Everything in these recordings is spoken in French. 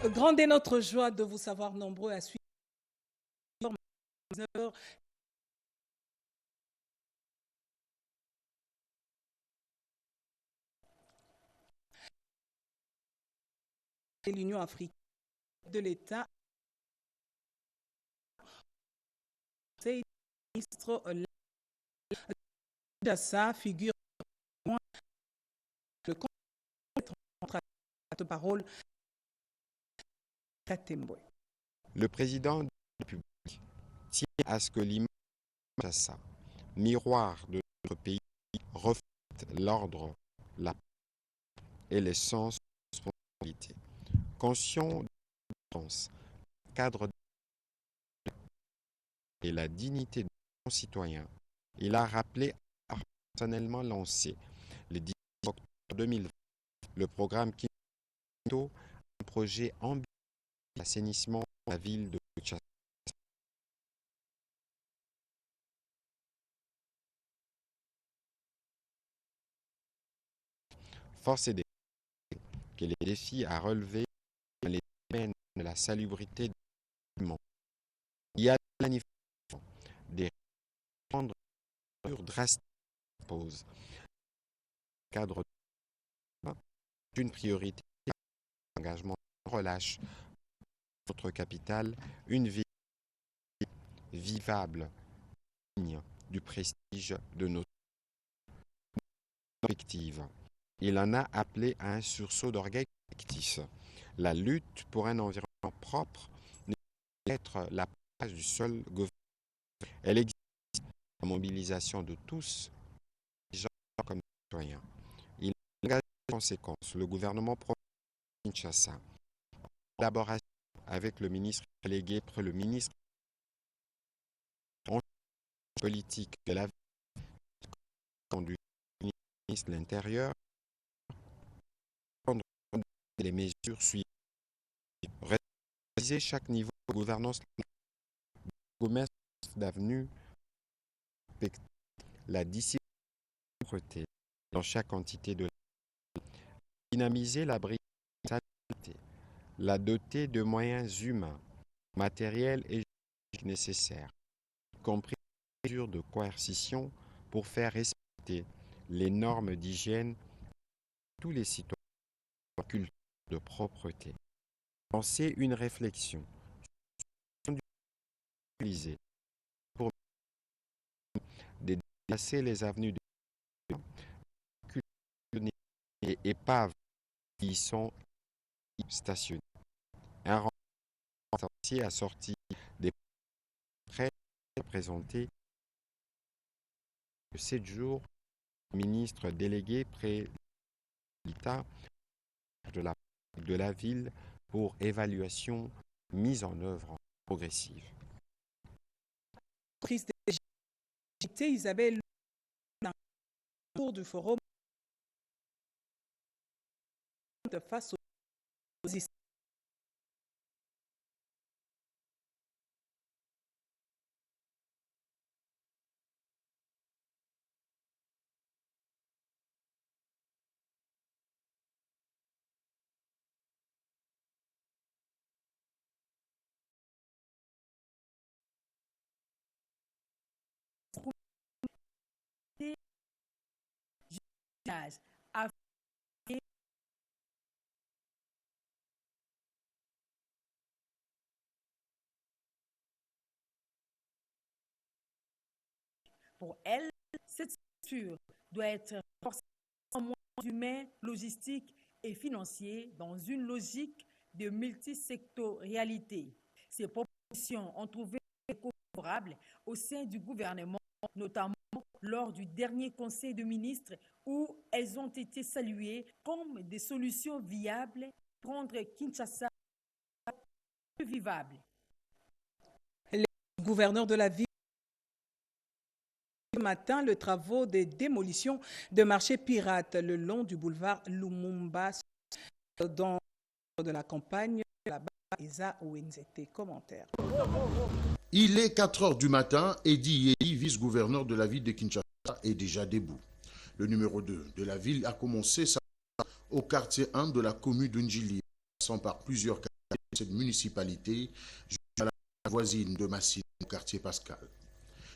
Grande est notre joie de vous savoir nombreux à suivre l'Union africaine de l'État. C'est ministre Dassa figure le contre-parole Katembwe. Le président de la République tient à ce que l'imam Kinshasa, miroir de notre pays, reflète l'ordre, la paix et les sens de responsabilité. Conscient de l'importance, cadre et la dignité de nos concitoyens, il a rappelé avoir personnellement lancé le 10 octobre 2020 le programme Kinto, un projet ambitieux d'assainissement de la ville de Kinshasa. Force est de constater que les défis à relever dans les domaines de la salubrité du bâtiment, il y a de la des mesures drastiques posent. Cadre d'une priorité, engagement relâche notre capitale, une ville vivable, digne du prestige de notre perspective. Il en a appelé à un sursaut d'orgueil collectif. La lutte pour un environnement propre ne peut être la place du seul gouvernement. Elle exige la mobilisation de tous, gens comme citoyens. Il engage en conséquence le gouvernement provincial de Kinshasa, en collaboration avec le ministre délégué près le ministre en politique de la ville, du ministre de l'Intérieur, prendre les mesures suivantes. Réaliser chaque niveau de gouvernance d'avenue, la discipline dans chaque entité de la ville, dynamiser la brigade de santé, la doter de moyens humains, matériels et juridiques nécessaires, y compris des mesures de coercition pour faire respecter les normes d'hygiène de tous les citoyens en culture de propreté. Lancer une réflexion utilisée pour déplacer les avenues de et épaves qui y sont stationnés. Un renfort assorti des prêts présentés de 7 jours, ministre délégué près l'État de la ville pour évaluation mise en œuvre progressive. Prise de Isabelle cours du forum face aux Pour elle, cette structure doit être renforcée en moyens humains, logistiques et financiers dans une logique de multisectorialité. Ces propositions ont trouvé écho favorable au sein du gouvernement, notamment lors du dernier conseil de ministres où elles ont été saluées comme des solutions viables pour rendre Kinshasa plus vivable. Les gouverneurs de la ville ce matin les travaux de démolition de marchés pirates le long du boulevard Lumumba dans de la campagne là-bas. Isa Ouenzete, commentaire. Il est 4 heures du matin. Eddie Yeli, vice-gouverneur de la ville de Kinshasa, est déjà debout. Le numéro 2 de la ville a commencé sa au quartier 1 de la commune d'Unjili, passant par plusieurs quartiers de cette municipalité jusqu'à la voisine de Massine, au quartier Pascal.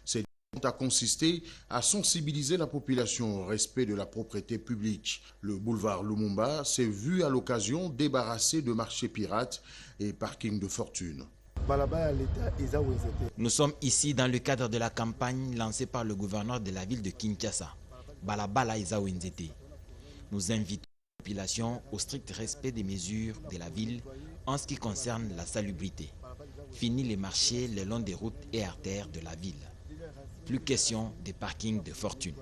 Cette démarche a consisté à sensibiliser la population au respect de la propriété publique. Le boulevard Lumumba s'est vu à l'occasion débarrassé de marchés pirates et parkings de fortune. Nous sommes ici dans le cadre de la campagne lancée par le gouverneur de la ville de Kinshasa, Balabala Eza Wenzete. Nous invitons la population au strict respect des mesures de la ville en ce qui concerne la salubrité. Fini les marchés le long des routes et artères de la ville. Plus question des parkings de fortune.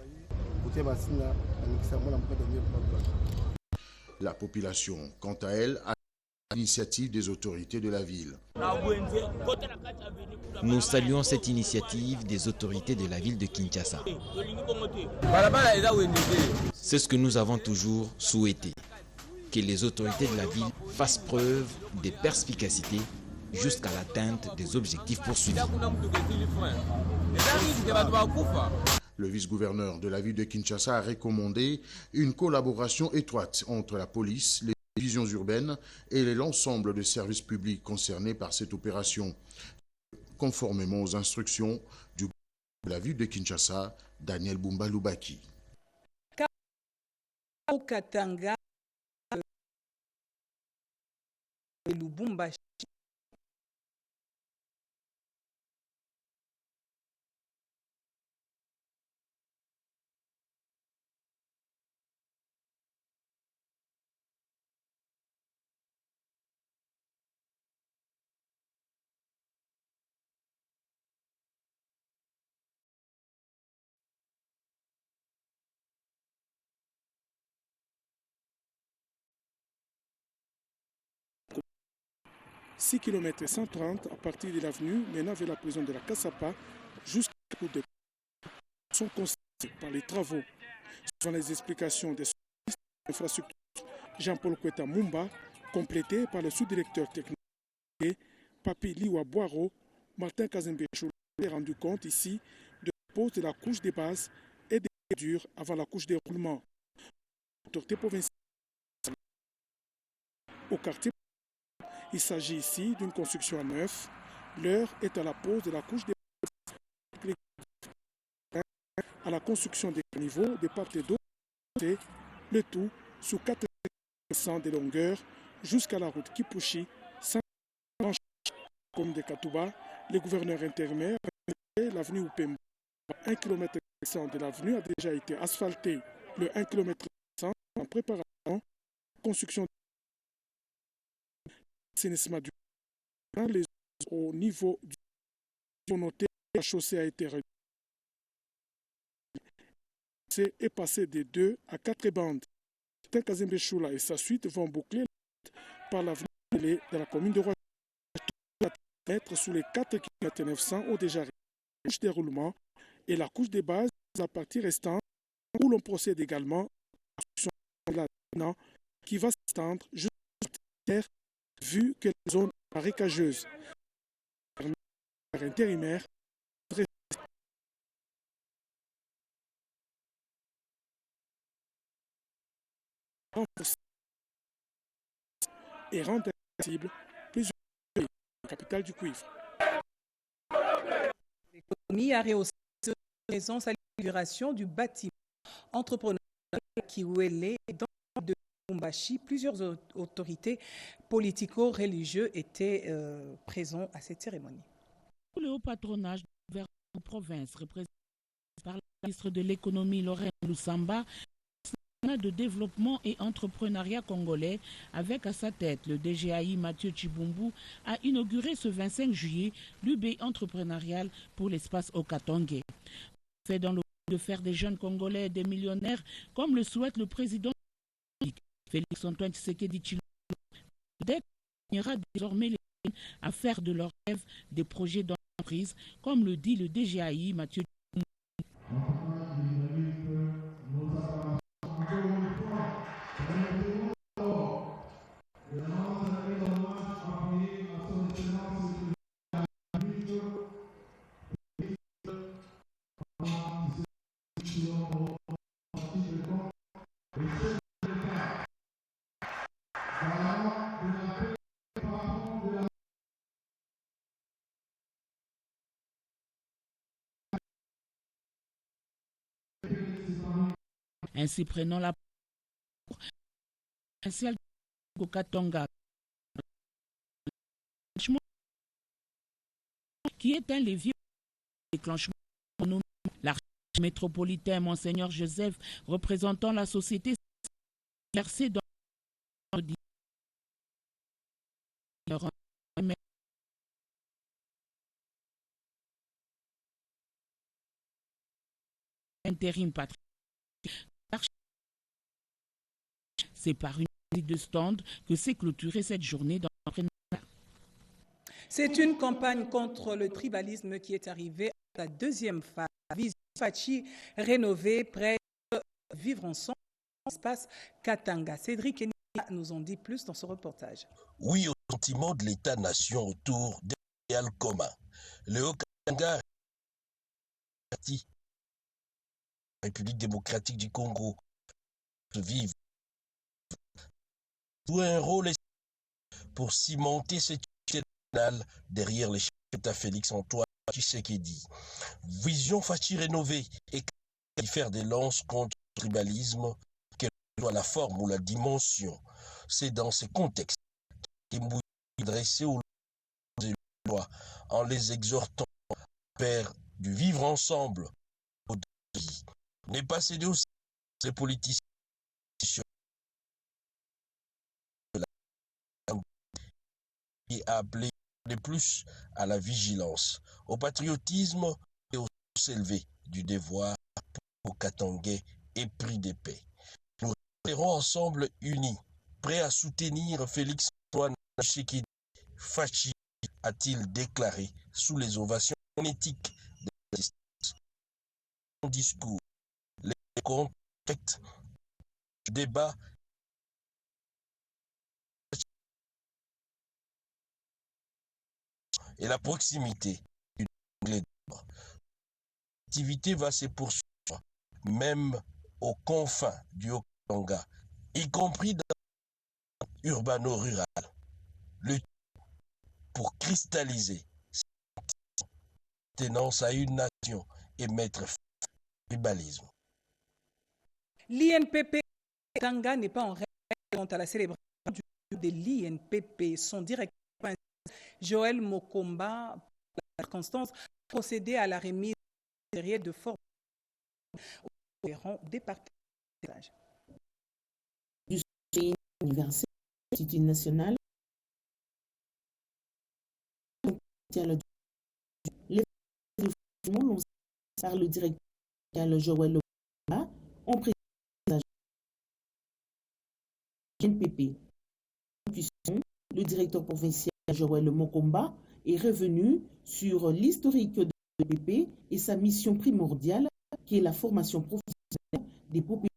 La population, quant à elle, a l'initiative des autorités de la ville. Nous saluons cette initiative des autorités de la ville de Kinshasa. C'est ce que nous avons toujours souhaité, que les autorités de la ville fassent preuve de perspicacité jusqu'à l'atteinte des objectifs poursuivis. Le vice-gouverneur de la ville de Kinshasa a recommandé une collaboration étroite entre la police, les divisions urbaines et l'ensemble des services publics concernés par cette opération, conformément aux instructions du gouverneur de la ville de Kinshasa, Daniel Bumba Lubaki. Au Katanga, Lubumbashi, (6 km 130) à partir de l'avenue menant vers la prison de la Kassapa jusqu'à la cour de sont constatés par les travaux. Selon les explications des infrastructures Jean-Paul Kweta Mumba, complété par le sous-directeur technique Papi Liwa Boiro, Martin Kazembe-Choula s'est rendu compte ici de la pose de la couche des bases et des durs avant la couche des roulements. L'autorité provinciale au quartier. Il s'agit ici d'une construction à neuf. L'heure est à la pose de la couche des à la construction des niveaux de part et d'autre, le tout sous 400 de longueur jusqu'à la route Kipushi, sans comme de Katouba. Le gouverneur intérimaire a l'avenue Upemba. 1 km de l'avenue a déjà été asphalté. Le 1 km en préparation, construction assainissement du les au niveau du noté, la chaussée a été réduite et passée de 2 à 4 bandes. Kazembe Choula et sa suite vont boucler par l'avenue de la commune de Roi. Sous les 4 km 900 ont déjà réussi la couche des roulements et la couche des bases à partie restante où l'on procède également à la construction de la qui va s'étendre jusqu'à terre vu que la zone marécageuse intérimaire et rend accessible plusieurs pays, la capitale du cuivre. L'économie a rehaussé présence à l'inauguration du bâtiment entrepreneurial Kiwele dans de Lubumbashi. Plusieurs autorités politico-religieuses étaient présentes à cette cérémonie. Le haut patronage du gouvernement de province, représenté par la ministre de l'économie Lorraine Lusamba, de développement et entrepreneuriat congolais, avec à sa tête le DGAI Mathieu Chibumbu, a inauguré ce 25 juillet l'UB entrepreneurial pour l'espace Okatongé. Fait dans le but de faire des jeunes Congolais des millionnaires, comme le souhaite le président Félix-Antoine Tshisekedi Tshilombo, continuera désormais les jeunes à faire de leurs rêves des projets d'entreprise, comme le dit le DGAI Mathieu Chibumbu. Ainsi prenant la provinciale de Katanga, qui est un levier de déclenchement économique. L'archevêque métropolitain Monseigneur Joseph, représentant la société, versé dans intérim patrimoine. C'est par une visite de stand que s'est clôturée cette journée dans C'est une campagne contre le tribalisme qui est arrivée à sa deuxième phase. Vision Fachi rénovée près de Vivre Ensemble, espace Katanga. Cédric Enia nous en dit plus dans ce reportage. Oui au sentiment de l'État-nation autour des idéaux communs. Le Haut-Katanga, la République démocratique du Congo, vivre joue un rôle pour cimenter cette unité nationale derrière les chefs d'État Félix-Antoine Tshisekedi. Vision Fachi rénovée et faire des lances contre le tribalisme, quelle que soit la forme ou la dimension. C'est dans ce contexte qu'il est adressé aux lois en les exhortant à faire du vivre ensemble au pays. Ne pas céder aussi les politiciens et appeler de plus à la vigilance, au patriotisme et au sens élevé du devoir pour Katangais épris de paix. Nous resterons ensemble unis, prêts à soutenir Félix-Antoine Tshisekedi Fachi, a-t-il déclaré sous les ovations phonétiques de son discours. Les contextes du débat et la proximité du anglais d'or. L'activité va se poursuivre, même aux confins du Haut-Katanga, y compris dans l'urbano-rural. Le pour cristalliser cette tenance à une nation et mettre fin au tribalisme. L'INPP Katanga n'est pas en règle quant à la célébration du jour de l'INPP. Son directeur Joël Mokomba, pour la circonstance, a procédé à la remise de forme aux gérants des partis. Du Conseil universel de l'Institut national, les réformes lancées par le directeur Joël Mokomba ont présenté l'INPP. Le directeur provincial Joël Mokomba est revenu sur l'historique de l'INPP et sa mission primordiale qui est la formation professionnelle des populations.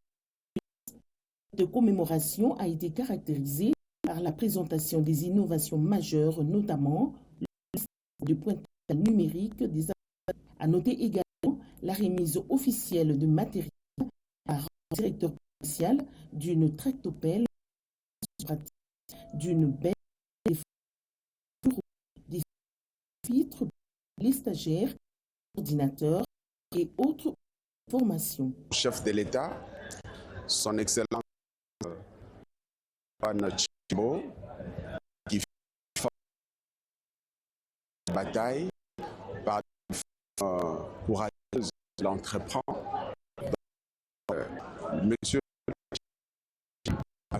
Cette commémoration a été caractérisée par la présentation des innovations majeures, notamment le pointage numérique des apprentis. À noter également la remise officielle de matériel par le directeur provincial d'une tractopelle pratique, d'une belle des filtres, les stagiaires, ordinateurs et autres formations. Chef de l'État, son Excellence Anna Chimbo, qui fait la bataille par courageuse, l'entreprend. Monsieur a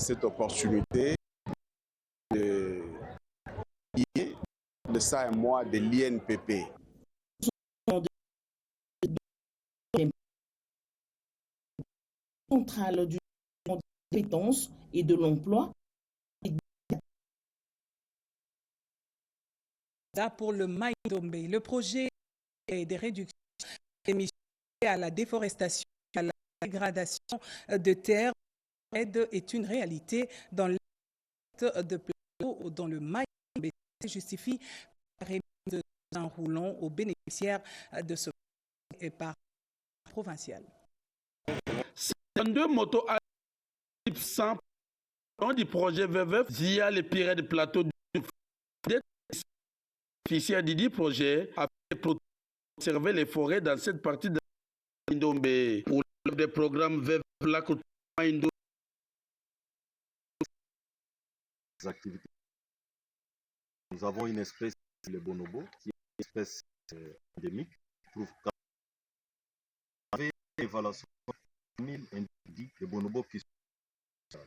cette opportunité de lier de ça et moi de l'INPP. Centrale du de compétences et de l'emploi. Pour le Maïdombe, le projet des réductions d'émissions à la déforestation, à la dégradation de terres est une réalité dans l'acte de plateau dans le Maïdombe. Justifie la remise d'un roulant aux bénéficiaires de ce projet et par provincial. 52 motos à 100 du projet VVF via les Pyrénées de plateau du bénéficiaire du projet a conservé les forêts dans cette partie de Indombe pour des programmes VEV Lac Indombe. Activités. Nous avons une espèce, le bonobo, qui est une espèce endémique, qui trouve avec l'évaluation de 1000 individus de bonobo qui sont.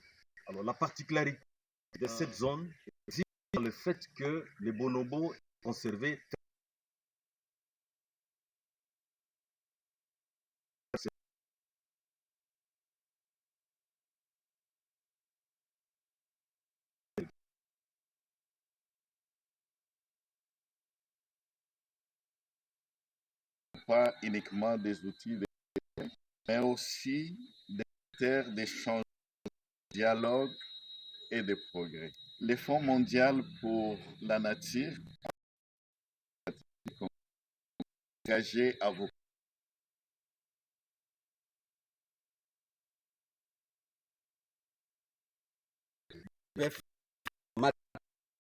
Alors la particularité de cette zone est le fait que les bonobos sont conservés pas uniquement des outils, mais aussi des terres d'échange, de dialogue et de progrès. Le Fonds mondial pour la nature engagé à vous.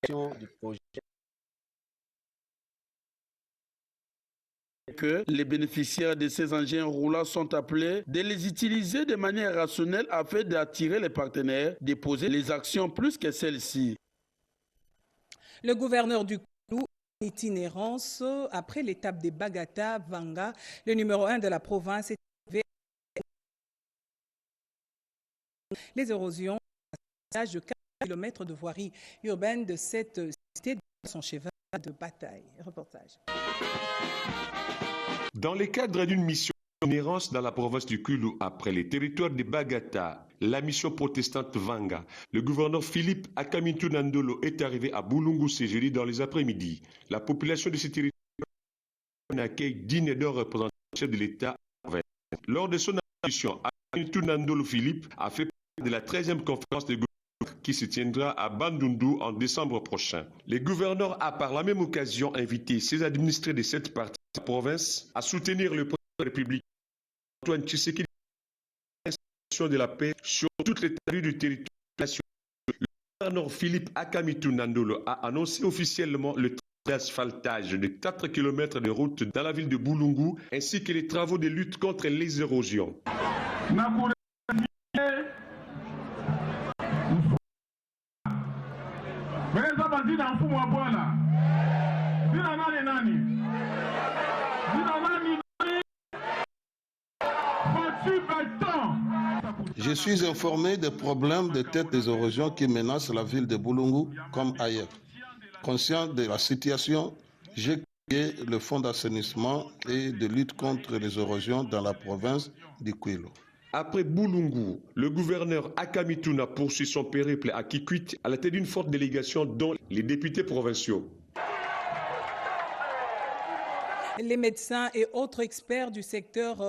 Du projet. Que les bénéficiaires de ces engins roulants sont appelés de les utiliser de manière rationnelle afin d'attirer les partenaires, de poser les actions plus que celles-ci. Le gouverneur du Koulou, en itinérance, après l'étape des Bagata, Vanga, le numéro 1 de la province, est arrivé les érosions à de 4 km de voirie urbaine de cette cité dans son cheval de bataille. Reportage. Dans le cadre d'une mission d'itinérance dans la province du Koulou après les territoires de Bagata, la mission protestante Vanga, le gouverneur Philippe Akamitou Nandolo est arrivé à Boulungu ce jeudi dans les après-midi. La population de ce territoire accueille digne d'un représentant de l'État. Lors de son audition, Akamitou Nandolo Philippe a fait partie de la 13e conférence de gouverneurs qui se tiendra à Bandundu en décembre prochain. Le gouverneur a par la même occasion invité ses administrés de cette partie de la province à soutenir le président de la République Antoine Tshisekedi de la paix sur toute l'étendue du territoire national. Le gouverneur Philippe Akamitou Nandolo a annoncé officiellement le d'asphaltage de 4 km de route dans la ville de Boulungu ainsi que les travaux de lutte contre les érosions. Je suis informé des problèmes de tête des érosions qui menacent la ville de Boulungu comme ailleurs. Conscient de la situation, j'ai créé le fonds d'assainissement et de lutte contre les érosions dans la province du Kwilu. Après Boulungu, le gouverneur Akamituna poursuit son périple à Kikwit à la tête d'une forte délégation dont les députés provinciaux. Les médecins et autres experts du secteur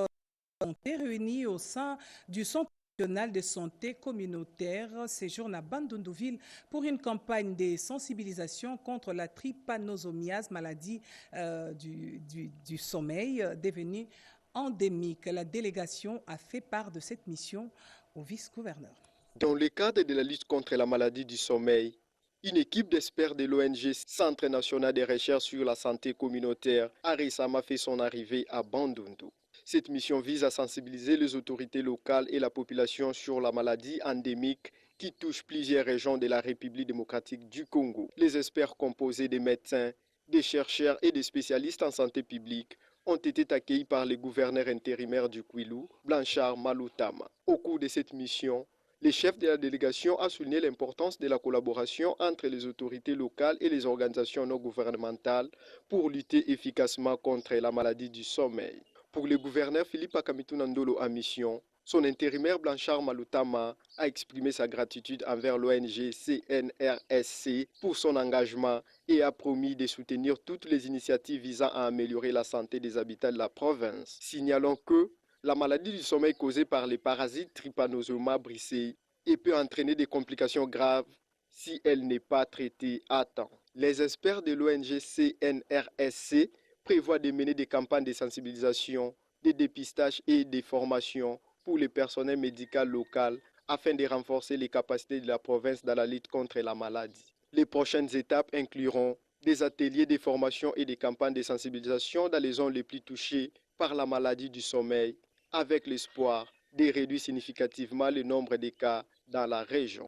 ont été réunis au sein du Centre national de santé communautaire séjourne à Bandundu-Ville pour une campagne de sensibilisation contre la trypanosomiase, maladie du sommeil devenue endémique. La délégation a fait part de cette mission au vice-gouverneur. Dans le cadre de la lutte contre la maladie du sommeil, une équipe d'experts de l'ONG Centre national de recherche sur la santé communautaire a récemment fait son arrivée à Bandundu. Cette mission vise à sensibiliser les autorités locales et la population sur la maladie endémique qui touche plusieurs régions de la République démocratique du Congo. Les experts composés des médecins, des chercheurs et des spécialistes en santé publique ont été accueillis par le gouverneur intérimaire du Kwilu, Blanchard Malutama. Au cours de cette mission, le chef de la délégation a souligné l'importance de la collaboration entre les autorités locales et les organisations non gouvernementales pour lutter efficacement contre la maladie du sommeil. Pour le gouverneur Philippe Akamitou Nandolo en mission, son intérimaire Blanchard Malutama a exprimé sa gratitude envers l'ONG CNRSC pour son engagement et a promis de soutenir toutes les initiatives visant à améliorer la santé des habitants de la province. Signalons que la maladie du sommeil causée par les parasites Trypanosoma brisei peut entraîner des complications graves si elle n'est pas traitée à temps. Les experts de l'ONG CNRSC prévoit de mener des campagnes de sensibilisation, de dépistage et de formation pour le personnel médical local afin de renforcer les capacités de la province dans la lutte contre la maladie. Les prochaines étapes incluront des ateliers de formation et des campagnes de sensibilisation dans les zones les plus touchées par la maladie du sommeil avec l'espoir de réduire significativement le nombre de cas dans la région.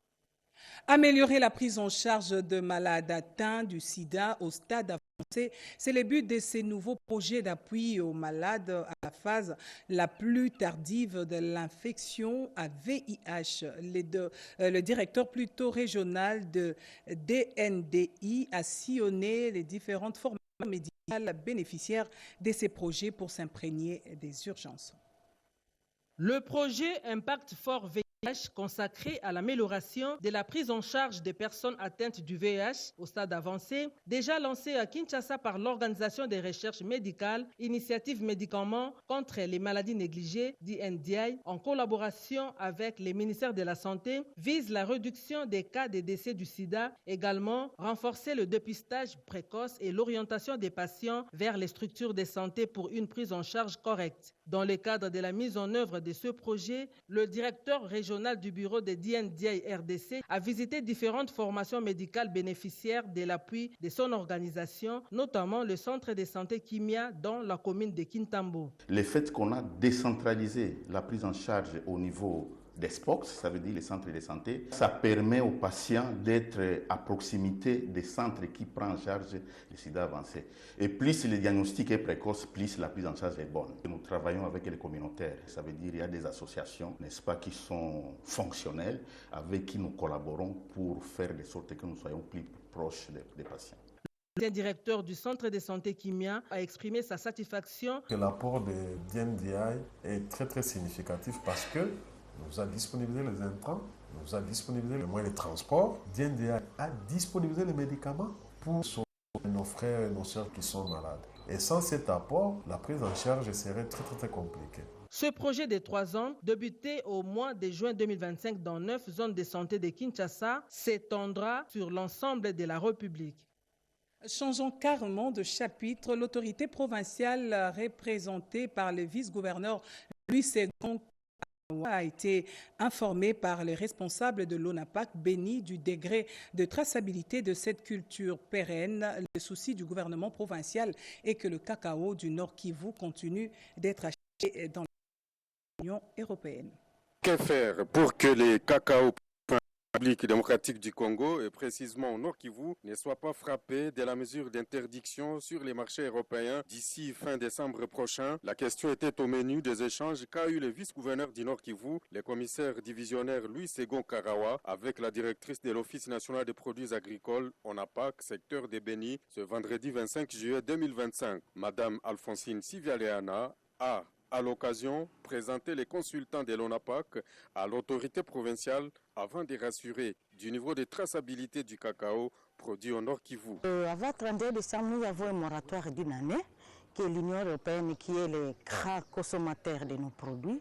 Améliorer la prise en charge de malades atteints du sida au stade avancé, c'est le but de ces nouveaux projets d'appui aux malades à la phase la plus tardive de l'infection à VIH. Le directeur plutôt régional de DNDI a sillonné les différentes formations médicales bénéficiaires de ces projets pour s'imprégner des urgences. Le projet Impact Fort VIH, consacré à l'amélioration de la prise en charge des personnes atteintes du VIH au stade avancé, déjà lancé à Kinshasa par l'Organisation des recherches médicales, Initiative Médicaments contre les maladies négligées, DNDI, en collaboration avec les ministères de la Santé, vise la réduction des cas de décès du sida, également renforcer le dépistage précoce et l'orientation des patients vers les structures de santé pour une prise en charge correcte. Dans le cadre de la mise en œuvre de ce projet, le directeur régional du bureau de DNDI RDC a visité différentes formations médicales bénéficiaires de l'appui de son organisation, notamment le centre de santé Kimia dans la commune de Kintambo. Le fait qu'on a décentralisé la prise en charge au niveau des SPOCS, ça veut dire les centres de santé, ça permet aux patients d'être à proximité des centres qui prennent en charge le sida avancé. Et plus le diagnostic est précoce, plus la prise en charge est bonne. Nous travaillons avec les communautaires, ça veut dire qu'il y a des associations, n'est-ce pas, qui sont fonctionnelles, avec qui nous collaborons pour faire de sorte que nous soyons plus proches des patients. Le directeur du centre de santé Kimia a exprimé sa satisfaction. L'apport de DNDI est très significatif parce que nous a disponibilisé les intrants, nous a disponibilisé les moyens de transport. DNDI a disponibilisé les médicaments pour nos frères et nos sœurs qui sont malades. Et sans cet apport, la prise en charge serait très compliquée. Ce projet de 3 ans, débuté au mois de juin 2025 dans 9 zones de santé de Kinshasa, s'étendra sur l'ensemble de la République. Changeons carrément de chapitre. L'autorité provinciale représentée par le vice-gouverneur Louis Ségon a été informé par les responsables de l'ONAPAC béni du degré de traçabilité de cette culture pérenne. Le souci du gouvernement provincial est que le cacao du Nord Kivu continue d'être acheté dans l'Union européenne. Que faire pour que les cacao République démocratique du Congo et précisément au Nord Kivu ne soit pas frappé de la mesure d'interdiction sur les marchés européens d'ici fin décembre prochain? La question était au menu des échanges qu'a eu le vice-gouverneur du Nord Kivu, le commissaire divisionnaire Louis Ségon Karawa, avec la directrice de l'Office national des produits agricoles ONAPAC, secteur de Béni, ce vendredi 25 juillet 2025. Madame Alphonsine Sivialeana a à l'occasion, présenter les consultants de l'ONAPAC à l'autorité provinciale avant de rassurer du niveau de traçabilité du cacao produit au Nord Kivu. Avant 31 décembre, nous avons un moratoire d'une année que l'Union européenne, qui est le grand consommateur de nos produits,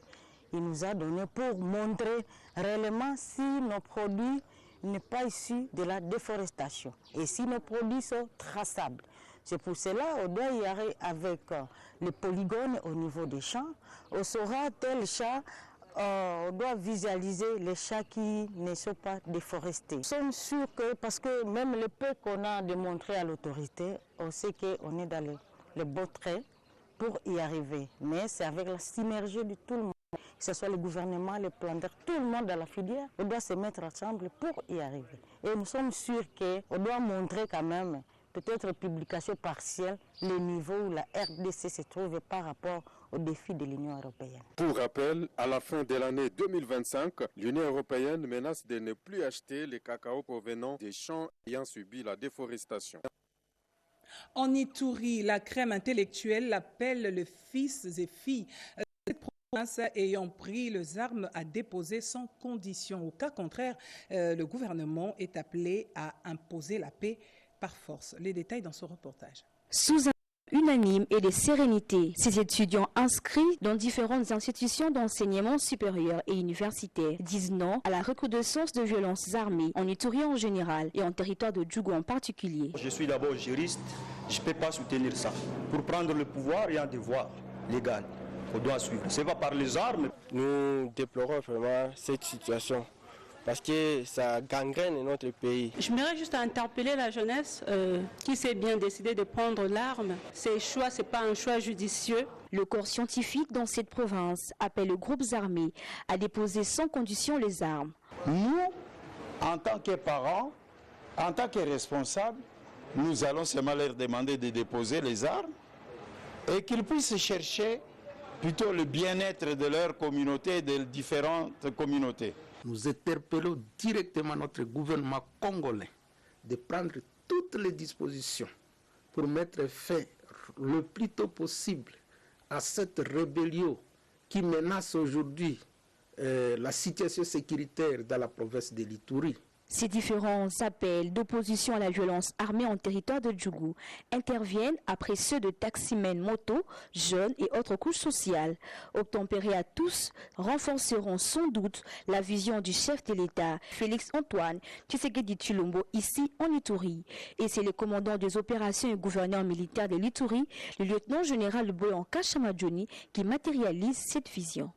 il nous a donné pour montrer réellement si nos produits ne sont pas issus de la déforestation et si nos produits sont traçables. C'est pour cela qu'on doit y aller avec les polygones au niveau des champs. On saura tel champ, on doit visualiser les champs qui ne sont pas déforestés. Nous sommes sûrs que, parce que même le peu qu'on a démontré à l'autorité, on sait qu'on est dans le bon trait pour y arriver. Mais c'est avec la synergie de tout le monde, que ce soit le gouvernement, les planteurs, tout le monde dans la filière, on doit se mettre ensemble pour y arriver. Et nous sommes sûrs qu'on doit montrer quand même, peut-être publication partielle, le niveau où la RDC se trouve par rapport aux défis de l'Union européenne. Pour rappel, à la fin de l'année 2025, l'Union européenne menace de ne plus acheter les cacao provenant des champs ayant subi la déforestation. En Ituri, la crème intellectuelle appelle les fils et filles de cette province ayant pris les armes à déposer sans condition. Au cas contraire, le gouvernement est appelé à imposer la paix par force. Les détails dans ce reportage. Sous un unanime et de sérénité, ces étudiants inscrits dans différentes institutions d'enseignement supérieur et universitaire disent non à la recrudescence de violences armées en Ituri en général et en territoire de Djougou en particulier. Je suis d'abord juriste, je ne peux pas soutenir ça. Pour prendre le pouvoir, il y a un devoir légal qu'on doit suivre. Ce n'est pas par les armes. Nous déplorons vraiment cette situation parce que ça gangrène notre pays. J'aimerais juste interpeller la jeunesse qui s'est bien décidé de prendre l'arme. Ces choix, ce n'est pas un choix judicieux. Le corps scientifique dans cette province appelle les groupes armés à déposer sans condition les armes. Nous, en tant que parents, en tant que responsables, nous allons seulement leur demander de déposer les armes et qu'ils puissent chercher plutôt le bien-être de leur communauté et de différentes communautés. Nous interpellons directement notre gouvernement congolais de prendre toutes les dispositions pour mettre fin le plus tôt possible à cette rébellion qui menace aujourd'hui la situation sécuritaire dans la province de l'Ituri. Ces différents appels d'opposition à la violence armée en territoire de Djougou interviennent après ceux de taximens, motos, jeunes et autres couches sociales. Obtempérés à tous, renforceront sans doute la vision du chef de l'État, Félix Antoine Tshisekedi Tshilombo, ici en Ituri. Et c'est le commandant des opérations et gouverneur militaire de l'Ituri, le lieutenant-général Boyanka Chamadjoni, qui matérialise cette vision.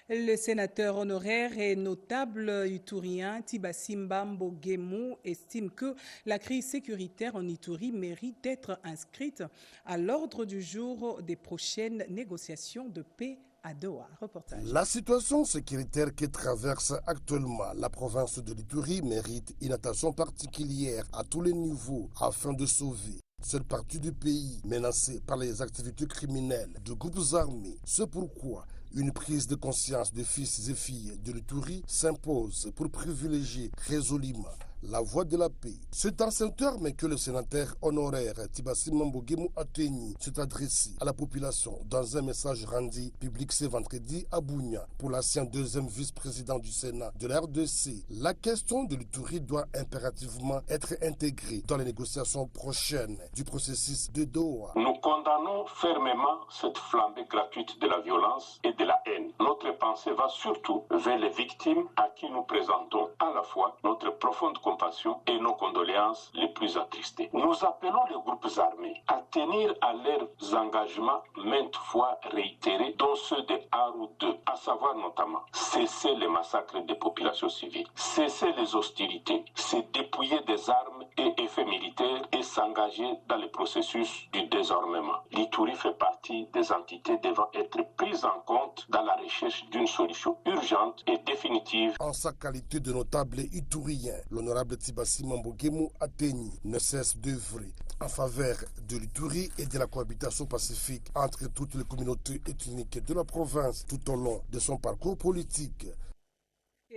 Le sénateur honoraire et notable iturien Tibasimba Mbogemu estime que la crise sécuritaire en Ituri mérite d'être inscrite à l'ordre du jour des prochaines négociations de paix à Doha. Reportage. La situation sécuritaire que traverse actuellement la province de l'Ituri mérite une attention particulière à tous les niveaux afin de sauver cette partie du pays menacée par les activités criminelles de groupes armés. C'est pourquoi une prise de conscience des fils et filles de l'Ituri s'impose pour privilégier résolument la voie de la paix. C'est en ces termes que le sénateur honoraire Tibasimba Mbogemu Atenyi s'est adressé à la population dans un message rendu public ce vendredi à Bunia pour l'ancien deuxième vice-président du Sénat de la RDC. La question de l'Ituri doit impérativement être intégrée dans les négociations prochaines du processus de Doha. Nous condamnons fermement cette flambée gratuite de la violence et de la haine. Notre pensée va surtout vers les victimes à qui nous présentons à la fois notre profonde compassion et nos condoléances les plus attristées. Nous appelons les groupes armés à tenir à leurs engagements maintes fois réitérés, dont ceux de Aru 2, à savoir notamment cesser les massacres des populations civiles, cesser les hostilités, se dépouiller des armes et effets militaires et s'engager dans le processus du désarmement. L'Ituri fait partie des entités devant être prises en compte dans la recherche d'une solution urgente et définitive. En sa qualité de notable iturien, l'honorable Tibasimba Mbogemu Atenyi ne cesse d'œuvrer en faveur de l'Ituri et de la cohabitation pacifique entre toutes les communautés ethniques de la province tout au long de son parcours politique.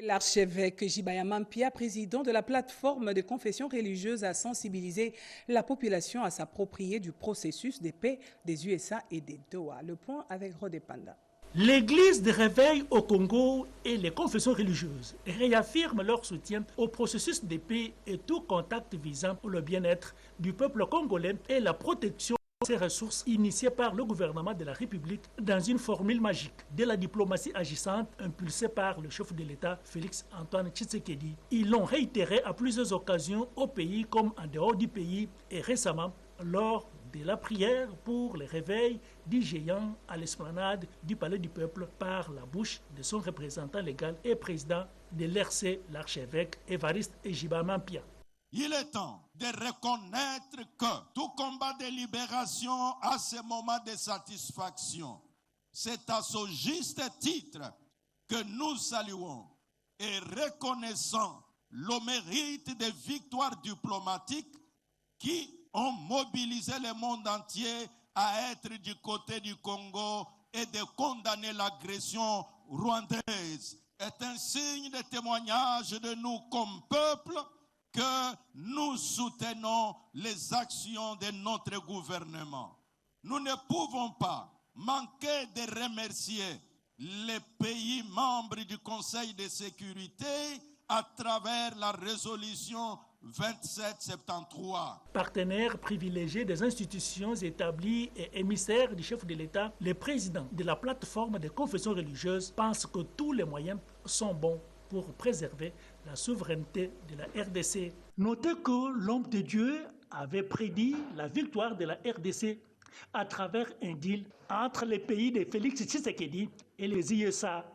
L'archevêque Jibaya Mampia, président de la plateforme de confession religieuse, a sensibilisé la population à s'approprier du processus de paix des USA et des Doha. Le point avec Rodé Panda. L'Église de réveil au Congo et les confessions religieuses réaffirment leur soutien au processus de paix et tout contact visant le bien-être du peuple congolais et la protection de ses ressources initiées par le gouvernement de la République dans une formule magique de la diplomatie agissante impulsée par le chef de l'État Félix Antoine Tshisekedi. Ils l'ont réitéré à plusieurs occasions au pays comme en dehors du pays et récemment lors de la prière pour le réveil du géant à l'esplanade du Palais du Peuple par la bouche de son représentant légal et président de l'RC, l'archevêque Évariste Jibaya Mampia. Il est temps de reconnaître que tout combat de libération a ce moment de satisfaction. C'est à ce juste titre que nous saluons et reconnaissons le mérite des victoires diplomatiques qui ont mobilisé le monde entier à être du côté du Congo et de condamner l'agression rwandaise. C'est un signe de témoignage de nous comme peuple que nous soutenons les actions de notre gouvernement. Nous ne pouvons pas manquer de remercier les pays membres du Conseil de sécurité à travers la résolution 2773. Partenaire privilégié des institutions établies et émissaire du chef de l'État, le président de la plateforme des confessions religieuses pense que tous les moyens sont bons pour préserver la souveraineté de la RDC. Notez que l'homme de Dieu avait prédit la victoire de la RDC à travers un deal entre les pays de Félix Tshisekedi et les USA.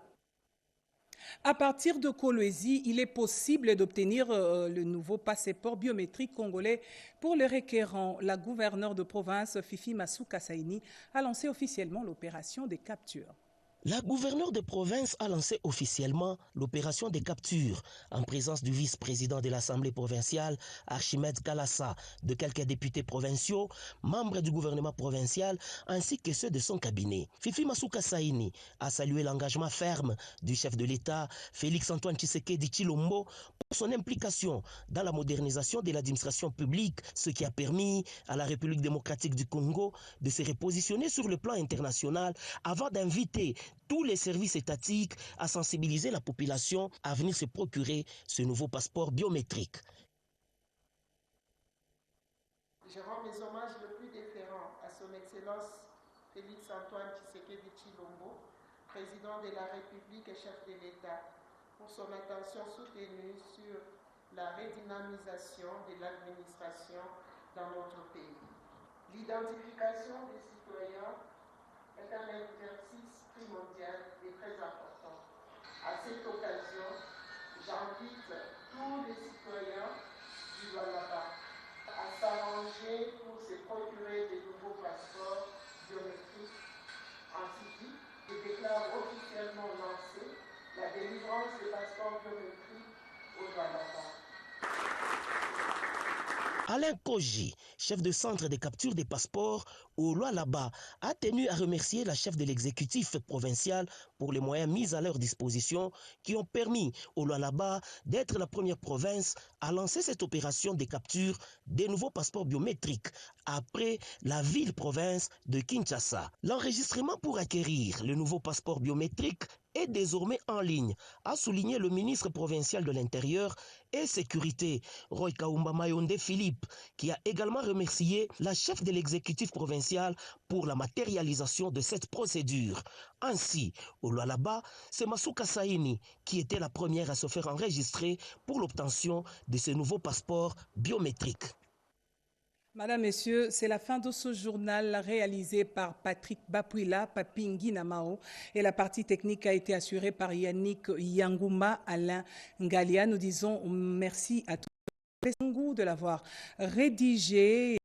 À partir de Kolwezi, il est possible d'obtenir le nouveau passeport biométrique congolais pour les requérants. La gouverneure de province, Fifi Masuka Saini, a lancé officiellement l'opération des captures. La gouverneure de province a lancé officiellement l'opération des captures en présence du vice-président de l'Assemblée provinciale, Archimède Kalassa, de quelques députés provinciaux, membres du gouvernement provincial, ainsi que ceux de son cabinet. Fifi Masuka Saini a salué l'engagement ferme du chef de l'État, Félix-Antoine Tshisekedi Tshilombo, pour son implication dans la modernisation de l'administration publique, ce qui a permis à la République démocratique du Congo de se repositionner sur le plan international avant d'inviter tous les services étatiques à sensibiliser la population à venir se procurer ce nouveau passeport biométrique. Je rends mes hommages le plus déférents à son Excellence Félix-Antoine Tshisekedi Tshilombo, président de la République et chef de l'État, pour son attention soutenue sur la redynamisation de l'administration dans notre pays. L'identification des citoyens est un exercice primordial et très important. À cette occasion, j'invite tous les citoyens du Lualaba à s'arranger pour se procurer de nouveaux passeports biométriques. Ainsi dit, je déclare officiellement lancée la délivrance des passeports biométriques au Lualaba. Alain Koji, chef de centre de capture des passeports au Lualaba, a tenu à remercier la chef de l'exécutif provincial pour les moyens mis à leur disposition qui ont permis au Lualaba d'être la première province à lancer cette opération de capture des nouveaux passeports biométriques après la ville-province de Kinshasa. L'enregistrement pour acquérir le nouveau passeport biométrique est désormais en ligne, a souligné le ministre provincial de l'Intérieur et Sécurité, Roy Kaumba Mayonde Philippe, qui a également remercié la chef de l'exécutif provincial pour la matérialisation de cette procédure. Ainsi, au Lualaba, c'est Masuka Saini qui était la première à se faire enregistrer pour l'obtention de ce nouveau passeport biométrique. Madame, Messieurs, c'est la fin de ce journal réalisé par Patrick Bapouila, Papingi Namao, et la partie technique a été assurée par Yannick Yangouma, Alain Ngalia. Nous disons merci à tous de l'avoir rédigé.